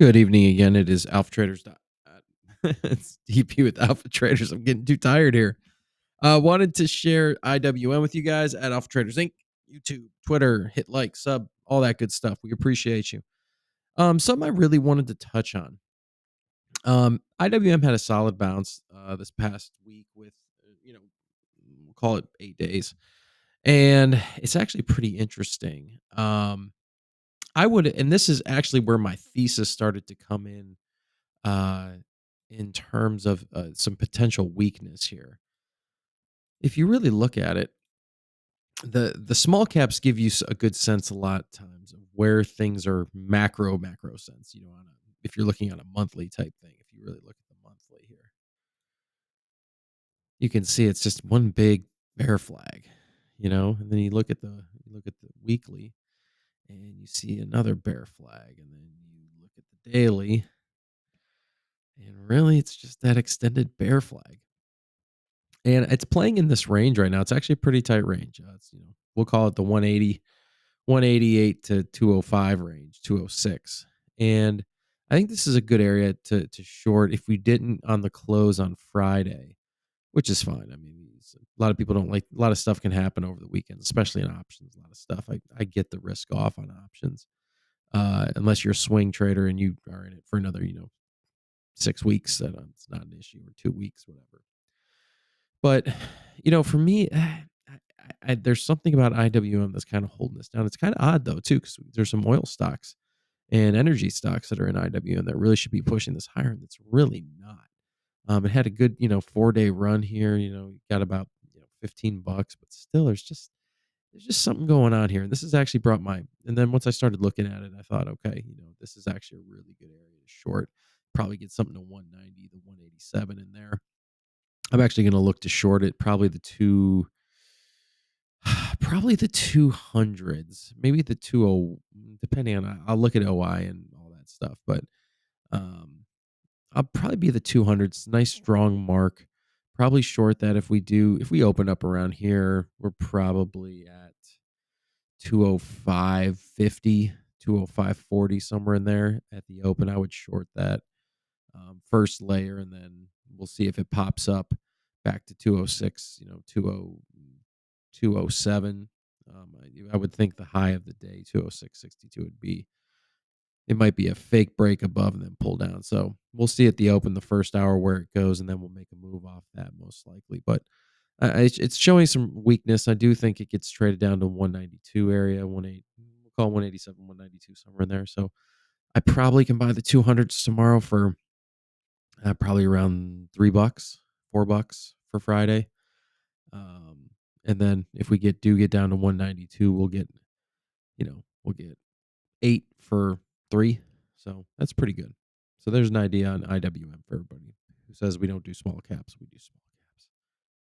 Good evening again. It is Alpha Traders. It's DP with Alpha Traders. I'm getting too tired here. Wanted to share IWM with you guys at Alpha Traders Inc. YouTube, Twitter, hit like, sub, all that good stuff. We appreciate you. Something I really wanted to touch on. IWM had a solid bounce this past week with, we'll call it 8 days, and it's actually pretty interesting. I would, and this is actually where my thesis started to come uh, in terms of some potential weakness here. If you really look at it, the small caps give you a good sense a lot of times of where things are macro sense. If you're looking at a monthly type thing, if you really look at the monthly here, you can see it's just one big bear flag, and then you look at the weekly and you see another bear flag, and then you look at the daily, and really it's just that extended bear flag. And it's playing in this range right now. It's actually a pretty tight range. We'll call it the 188 to 205 range, 206. And I think this is a good area to short if we didn't on the close on Friday, which is fine. I mean, a lot of people don't like, a lot of stuff can happen over the weekend, especially in options. A lot of stuff. I get the risk off on options, unless you're a swing trader and you are in it for another, 6 weeks. It's not an issue, or 2 weeks, whatever. But, for me, there's something about IWM that's kind of holding this down. It's kind of odd though too, because there's some oil stocks and energy stocks that are in IWM that really should be pushing this higher, and it's really not. It had a good, 4-day run here. Got about $15, but still, there's just something going on here. And this has actually brought my. And then once I started looking at it, I thought, okay, this is actually a really good area to short. Probably get something to 190 to 187 in there. I'm actually going to look to short it, probably the 200s, maybe the 20, depending on, I'll look at OI and all that stuff, but um I'll probably be the 200s. Nice strong mark. Probably short that if we open up around here, we're probably at 205.50, 205.40, somewhere in there at the open. I would short that first layer, and then we'll see if it pops up back to 206, 207. I would think the high of the day, 206.62, would be, it might be a fake break above and then pull down. So we'll see at the open the first hour where it goes, and then we'll make a move off that most likely. But it's showing some weakness. I do think it gets traded down to 192 area, 18. We'll call 187, 192, somewhere in there. So I probably can buy the 200s tomorrow for probably around $3, $4 for Friday. Um, and then if we get down to 192, we'll get 8 for 3. So that's pretty good. So there's an idea on IWM for everybody who says we don't do small caps. We do small